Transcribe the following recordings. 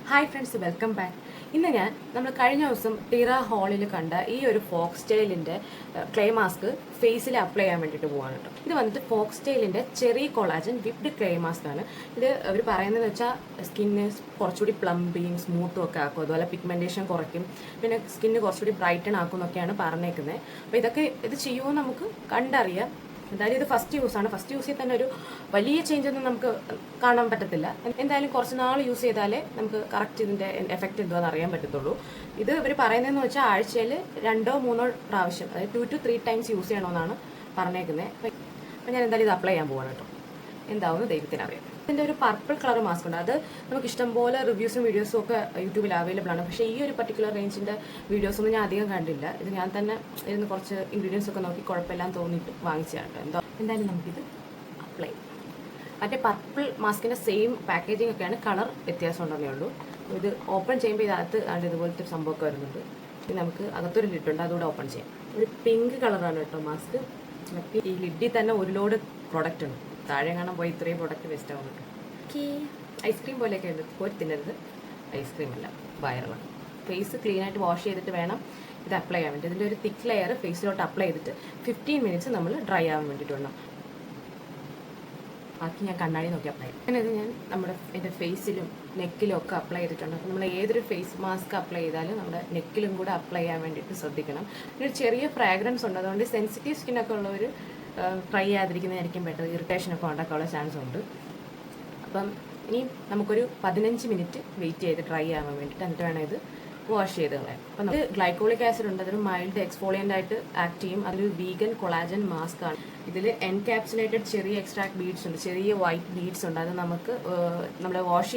Hi friends, welcome back. ഇന്ന് നമ്മൾ കഴിഞ്ഞ ദിവസം ടീറ ഹാളിൽ കണ്ട ഈ ഒരു ഫോക്സ് ടെയിലിൻ്റെ ക്ലേ മാസ്ക് ഫേസിൽ അപ്ലൈ ചെയ്യാൻ വേണ്ടിയിട്ട് പോകാണ് കേട്ടോ. ഇത് വന്നിട്ട് ഫോക്സ് ടെയിലിൻ്റെ cherry collagen whipped clay mask ആണ്. ഇത് അവർ പറയുന്നതെന്ന് വെച്ചാൽ സ്കിന്ന് കുറച്ചുകൂടി പ്ലംബിങ് സ്മൂത്തും ഒക്കെ ആക്കും, അതുപോലെ പിഗ്മെൻറ്റേഷൻ കുറയ്ക്കും, പിന്നെ സ്കിന്ന് കുറച്ചുകൂടി ബ്രൈറ്റൺ ആക്കും എന്നൊക്കെയാണ് പറഞ്ഞേക്കുന്നത്. അപ്പോൾ ഇത് ചെയ്യുമോ നമുക്ക് കണ്ടറിയാം. എന്തായാലും ഇത് ഫസ്റ്റ് യൂസാണ്. ഫസ്റ്റ് യൂസ് ചെയ്ത് തന്നെ ഒരു വലിയ ചേഞ്ച് ഒന്നും നമുക്ക് കാണാൻ പറ്റത്തില്ല. എന്തായാലും കുറച്ച് നാൾ യൂസ് ചെയ്താലേ നമുക്ക് കറക്റ്റ് ഇതിൻ്റെ എഫക്റ്റ് എന്തോന്ന് അറിയാൻ പറ്റത്തുള്ളൂ. ഇത് ഇവർ പറയുന്നതെന്ന് വെച്ചാൽ ആഴ്ചയിൽ 2-3 പ്രാവശ്യം, അതായത് 2 to 3 ടൈംസ് യൂസ് ചെയ്യണമെന്നാണ് പറഞ്ഞേക്കുന്നത്. അപ്പം ഞാൻ എന്തായാലും ഇത് അപ്ലൈ ചെയ്യാൻ പോവാണ് കേട്ടോ. എന്താവുമെന്ന് ദൈവത്തിനറിയാം. ഇതിൻ്റെ ഒരു പർപ്പിൾ കളർ മാസ്ക് ഉണ്ട്. അത് നമുക്ക് ഇഷ്ടംപോലെ റിവ്യൂസും വീഡിയോസും ഒക്കെ യൂട്യൂബിൽ അവൈലബിൾ ആണ്. പക്ഷേ ഈ ഒരു പർട്ടിക്കുലർ റേഞ്ചിൻ്റെ വീഡിയോസൊന്നും ഞാൻ അധികം കണ്ടില്ല. ഇത് ഞാൻ തന്നെ ഇരുന്ന് കുറച്ച് ഇൻഗ്രീഡിയൻസ് ഒക്കെ നോക്കി കുഴപ്പമില്ലാന്ന് തോന്നിയിട്ട് വാങ്ങിച്ചതാണ്. എന്തായാലും നമുക്കിത് അപ്ലൈ ചെയ്യാം. മറ്റേ പർപ്പിൾ മാസ്കിൻ്റെ സെയിം പാക്കേജിങ് ഒക്കെയാണ്, കളർ വ്യത്യാസം ഉണ്ടെന്നേ ഉള്ളൂ. ഇത് ഓപ്പൺ ചെയ്യുമ്പോൾ ഇതിനകത്ത് ഇതുപോലത്തെ ഒരു സംഭവമൊക്കെ വരുന്നുണ്ട്. ഇത് നമുക്ക് അകത്തൊരു ലിഡുണ്ട്, അതുകൂടെ ഓപ്പൺ ചെയ്യാം. ഒരു പിങ്ക് കളറാണ് കേട്ടോ മാസ്ക്. ഈ ലിഡിൽ തന്നെ ഒരു ലോഡ് പ്രൊഡക്റ്റ് ഉണ്ട്. താഴെ കാണാൻ പോയി ഇത്രയും പ്രൊഡക്റ്റ് വേസ്റ്റ് ആവുന്നുണ്ട്. ഐസ്ക്രീം പോലെയൊക്കെ ഉണ്ട്, പോയി തിന്നരുത്. ഐസ്ക്രീം അല്ല, വയറാണ്. ഫേസ് ക്ലീൻ ആയിട്ട് വാഷ് ചെയ്തിട്ട് വേണം ഇത് അപ്ലൈ ചെയ്യാൻ വേണ്ടി. ഇതിൻ്റെ ഒരു തിക്ക് ലെയർ ഫേസിലോട്ട് അപ്ലൈ ചെയ്തിട്ട് 15 മിനിറ്റ്സ് നമ്മൾ ഡ്രൈ ആവാൻ വേണ്ടിയിട്ട് വേണം. ബാക്കി ഞാൻ കണ്ണാടി നോക്കി അപ്ലൈ ചെയ്യും. അങ്ങനെ ഇത് ഞാൻ എൻ്റെ ഫേസിലും നെക്കിലും ഒക്കെ അപ്ലൈ ചെയ്തിട്ടുണ്ട്. അപ്പോൾ നമ്മൾ ഏതൊരു ഫേസ് മാസ്ക് അപ്ലൈ ചെയ്താലും നമ്മുടെ നെക്കിലും കൂടെ അപ്ലൈ ചെയ്യാൻ വേണ്ടിയിട്ട് ശ്രദ്ധിക്കണം. ഒരു ചെറിയ ഫ്രാഗ്രൻസ് ഉണ്ട്, അതുകൊണ്ട് സെൻസിറ്റീവ് സ്കിന്നൊക്കെ ഉള്ളവർ ട്രൈ ചെയ്യാതിരിക്കുന്നതായിരിക്കും ബെറ്റർ. ഇറിറ്റേഷനൊക്കെ ഉണ്ടാക്കാനുള്ള ചാൻസ് ഉണ്ട്. അപ്പം ഇനി നമുക്കൊരു 15 മിനിറ്റ് വെയിറ്റ് ചെയ്ത് ഡ്രൈ ആവാൻ വേണ്ടിയിട്ട്, എന്നിട്ട് വേണം ഇത് വാഷ് ചെയ്ത് കളയാം. അപ്പം ഇത് ഗ്ലൈക്കോളിക് ആസിഡ് ഉണ്ട്, അതൊരു മൈൽഡ് എക്സ്ഫോളിയൻ്റ് ആയിട്ട് ആക്ട് ചെയ്യും. അതൊരു വീഗൻ കൊളാജൻ മാസ്ക് ആണ്. ഇതിൽ എൻകാപ്സുലേറ്റഡ് ചെറിയ എക്സ്ട്രാക്ട് ബീഡ്സ് ഉണ്ട്, ചെറിയ വൈറ്റ് ബീഡ്സ് ഉണ്ട്. അത് നമുക്ക് നമ്മൾ വാഷ്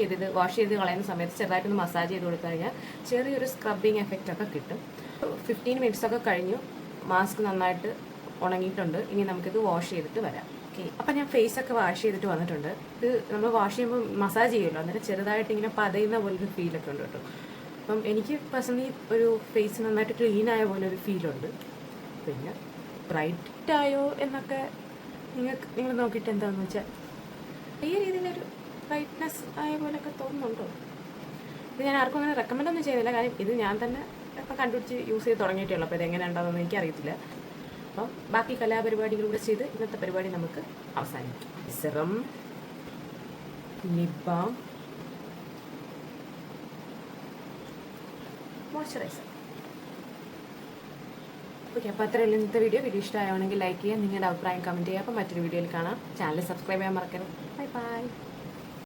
ചെയ്ത് കളയുന്ന സമയത്ത് ചെറുതായിട്ടൊന്ന് മസാജ് ചെയ്ത് കൊടുത്തു കഴിഞ്ഞാൽ ചെറിയൊരു സ്ക്രബിങ് എഫക്റ്റ് ഒക്കെ കിട്ടും. 15 മിനിറ്റ്സ് ഒക്കെ കഴിഞ്ഞു, മാസ്ക് നന്നായിട്ട് ഉണങ്ങിയിട്ടുണ്ട്. ഇനി നമുക്കിത് വാഷ് ചെയ്തിട്ട് വരാം. ഓക്കെ, അപ്പം ഞാൻ ഫേസൊക്കെ വാഷ് ചെയ്തിട്ട് വന്നിട്ടുണ്ട്. ഇത് നമ്മൾ വാഷ് ചെയ്യുമ്പോൾ മസാജ് ചെയ്യുമല്ലോ, അന്നേരം ചെറുതായിട്ട് ഇങ്ങനെ പതയുന്ന പോലൊരു ഫീലൊക്കെ ഉണ്ട് കേട്ടോ. അപ്പം എനിക്ക് പേഴ്സണലി ഒരു ഫേസ് നന്നായിട്ട് ക്ലീൻ ആയ പോലെ ഒരു ഫീലുണ്ട്. പിന്നെ ബ്രൈറ്റ് ആയോ എന്നൊക്കെ നിങ്ങൾ നോക്കിയിട്ട് എന്താണെന്ന് വെച്ചാൽ ഈ രീതിയിലൊരു ബ്രൈറ്റ്നെസ് ആയ പോലെയൊക്കെ തോന്നുന്നുണ്ടോ? ഇത് ഞാൻ ആർക്കും അങ്ങനെ റെക്കമെൻഡ് ഒന്നും ചെയ്യുന്നില്ല, കാര്യം ഇത് ഞാൻ തന്നെ ഇപ്പം കണ്ടുപിടിച്ച് യൂസ് ചെയ്ത് തുടങ്ങിയിട്ടുള്ളൂ. അപ്പോൾ ഇതെങ്ങനെ ഉണ്ടാകുമെന്ന് എനിക്കറിയത്തില്ല. അപ്പം ബാക്കി കലാപരിപാടികളൂടെ ചെയ്ത് ഇന്നത്തെ പരിപാടി നമുക്ക് അവസാനിക്കും. Serum, lip balm, moisturiser. Okay, അപ്പോൾ അത്രയുള്ള ഇന്നത്തെ വീഡിയോ ഇഷ്ടമാണെങ്കിൽ ലൈക്ക് ചെയ്യുക, നിങ്ങളുടെ അഭിപ്രായം കമൻറ്റ് ചെയ്യുക. അപ്പോൾ മറ്റൊരു വീഡിയോയിൽ കാണാം. ചാനൽ സബ്സ്ക്രൈബ് ചെയ്യാൻ മറക്കരുത്. Bye bye.